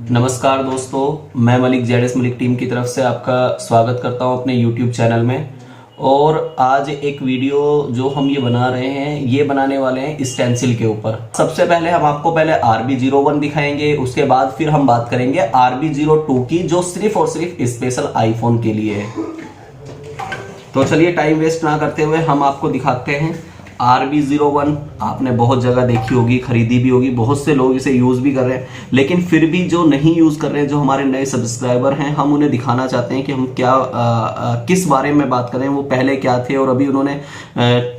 नमस्कार दोस्तों, मैं मलिक जेडएस मलिक टीम की तरफ से आपका स्वागत करता हूं अपने YouTube चैनल में। और आज एक वीडियो जो हम ये बना रहे हैं, ये बनाने वाले हैं स्टेंसिल के ऊपर। सबसे पहले हम आपको पहले RB01 दिखाएंगे, उसके बाद फिर हम बात करेंगे RB02 की, जो सिर्फ और सिर्फ स्पेशल आईफोन के लिए है। तो चलिए टाइम वेस्ट ना करते हुए हम आपको दिखाते हैं RB01। आपने बहुत जगह देखी होगी, खरीदी भी होगी, बहुत से लोग इसे यूज भी कर रहे हैं, लेकिन फिर भी जो नहीं यूज कर रहे हैं, जो हमारे नए सब्सक्राइबर हैं, हम उन्हें दिखाना चाहते हैं कि हम क्या किस बारे में बात करें, वो पहले क्या थे और अभी उन्होंने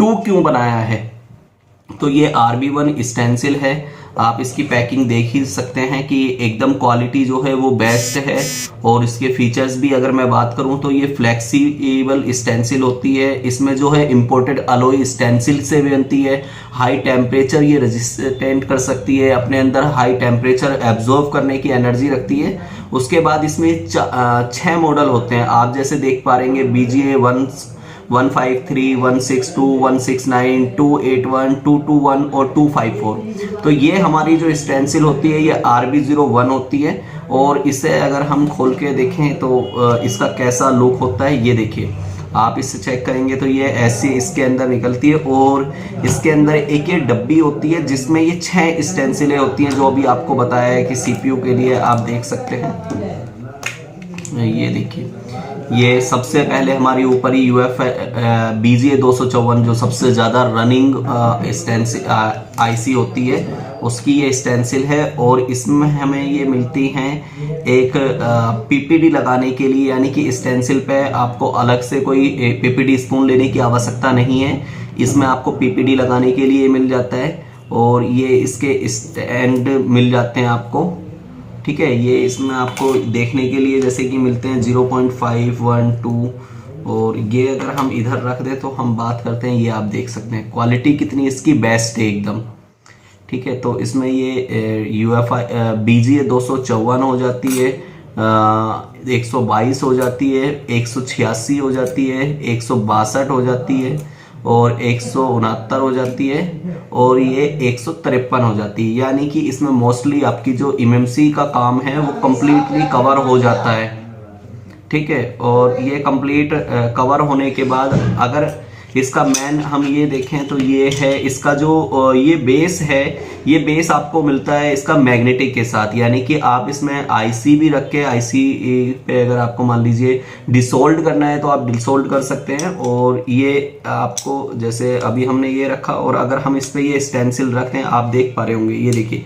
2 क्यों बनाया है। तो ये RB1 स्टेंसिल है। आप इसकी पैकिंग देख ही सकते हैं कि एकदम क्वालिटी जो है वो बेस्ट है। और इसके फीचर्स भी अगर मैं बात करूं तो ये फ्लेक्सिबल स्टेंसिल होती है। इसमें जो है इंपोर्टेड अलॉय स्टेंसिल से बनती है। हाई टेम्परेचर ये रेजिस्टेंट कर सकती है, अपने अंदर हाई टेम्परेचर एब्जॉर्ब करने की एनर्जी रखती है। उसके बाद इसमें 6 मॉडल होते हैं, आप जैसे देख पा रहे हैं BGA 153, 162, 169, 281, 221 और 254। तो ये हमारी जो स्टेंसिल होती है ये RB01 होती है। और इसे अगर हम खोल के देखें तो इसका कैसा लुक होता है ये देखिए। आप इससे चेक करेंगे तो ये ऐसी इसके अंदर निकलती है। और इसके अंदर एक ये डब्बी होती है जिसमें ये 6 स्टेंसिलें होती हैं, जो अभी आपको बताया है कि CPU के लिए। आप देख सकते हैं, ये देखिए, ये सबसे पहले हमारी ऊपर ही BGA 254 जो सबसे ज़्यादा रनिंग IC होती है, उसकी ये स्टेंसिल है। और इसमें हमें ये मिलती हैं एक PPD लगाने के लिए, यानी कि स्टेंसिल पे आपको अलग से कोई PPD स्पून लेने की आवश्यकता नहीं है। इसमें आपको PPD लगाने के लिए मिल जाता है। और ये इसके स्टैंड मिल जाते हैं आपको, ठीक है। ये इसमें आपको देखने के लिए जैसे कि मिलते हैं 0.5, 1, 2। और ये अगर हम इधर रख दें तो हम बात करते हैं, ये आप देख सकते हैं क्वालिटी कितनी इसकी बेस्ट है एकदम, ठीक है। तो इसमें ये BGA 254 हो जाती है, 122 हो जाती है, 186 हो जाती है, 162 हो जाती है, और 169 हो जाती है, और ये 153 हो जाती है। यानी कि इसमें मोस्टली आपकी जो MMC का काम है वो कंप्लीटली कवर हो जाता है, ठीक है। और ये कंप्लीट कवर होने के बाद अगर इसका मैन हम ये देखें तो ये है इसका जो ये बेस है, ये बेस आपको मिलता है इसका मैग्नेटिक के साथ। यानी कि आप इसमें IC भी रख के, IC पे अगर आपको मान लीजिए डिसोल्ड करना है तो आप डिसोल्ड कर सकते हैं। और ये आपको जैसे अभी हमने ये रखा, और अगर हम इस पे ये स्टेंसिल रखें, आप देख पा रहे होंगे, ये देखिए,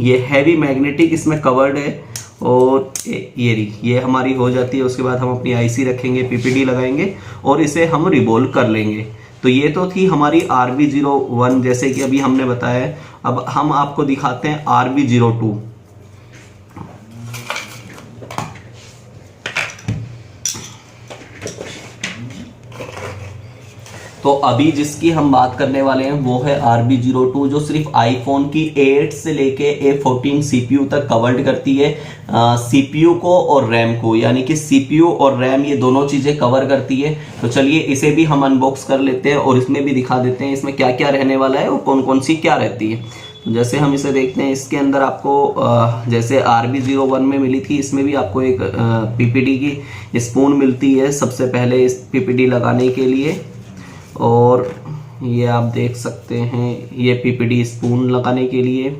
ये हैवी मैग्नेटिक इसमें कवर्ड है। और ये हमारी हो जाती है। उसके बाद हम अपनी IC रखेंगे, PPD लगाएंगे और इसे हम रिवॉल्व कर लेंगे। तो ये तो थी हमारी RB01 जैसे कि अभी हमने बताया। अब हम आपको दिखाते हैं RB02। तो अभी जिसकी हम बात करने वाले हैं वो है RB02, जो सिर्फ आईफोन की 8 से लेके A14 CPU तक कवर्ड करती है। CPU को और रैम को, यानी कि CPU और रैम ये दोनों चीजें कवर करती है। तो चलिए इसे भी हम अनबॉक्स कर लेते हैं और इसमें भी दिखा देते हैं इसमें क्या क्या रहने वाला है और कौन कौन सी क्या रहती है। तो जैसे हम इसे देखते हैं, इसके अंदर आपको जैसे RB01 में मिली थी, इसमें भी आपको एक PPD की स्पून मिलती है सबसे पहले इस PPD लगाने के लिए। और ये आप देख सकते हैं, ये PPD स्पून लगाने के लिए।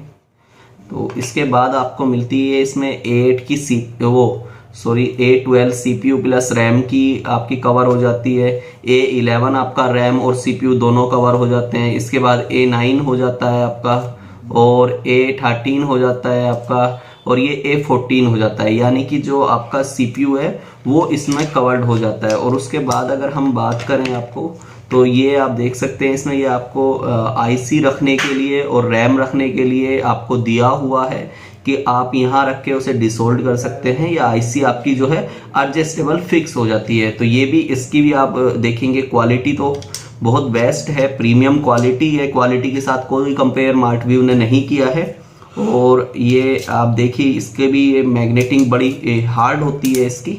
तो इसके बाद आपको मिलती है इसमें A12 CPU प्लस रैम की आपकी कवर हो जाती है। A11 आपका रैम और CPU दोनों कवर हो जाते हैं। इसके बाद A9 हो जाता है आपका, और A13 हो जाता है आपका, और ये A14 हो जाता है। यानी कि जो आपका CPU है वो इसमें कवर्ड हो जाता है। और उसके बाद अगर हम बात करें आपको, तो ये आप देख सकते हैं इसमें ये आपको IC रखने के लिए और रैम रखने के लिए आपको दिया हुआ है कि आप यहाँ रख के उसे डिसोल्ड कर सकते हैं, या IC आपकी जो है एडजस्टेबल फिक्स हो जाती है। तो ये भी, इसकी भी आप देखेंगे क्वालिटी तो बहुत बेस्ट है, प्रीमियम क्वालिटी है। क्वालिटी के साथ कोई कंपेयर मार्टव्यू ने नहीं किया है। और ये आप देखिए, इसके भी ये मैग्नेटिंग बड़ी हार्ड होती है इसकी।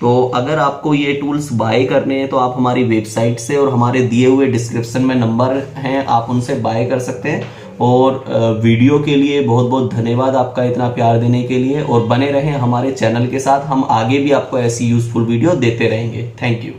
तो अगर आपको ये टूल्स बाय करने हैं तो आप हमारी वेबसाइट से और हमारे दिए हुए डिस्क्रिप्शन में नंबर हैं, आप उनसे बाय कर सकते हैं। और वीडियो के लिए बहुत बहुत धन्यवाद आपका इतना प्यार देने के लिए, और बने रहें हमारे चैनल के साथ, हम आगे भी आपको ऐसी यूजफुल वीडियो देते रहेंगे। Thank you.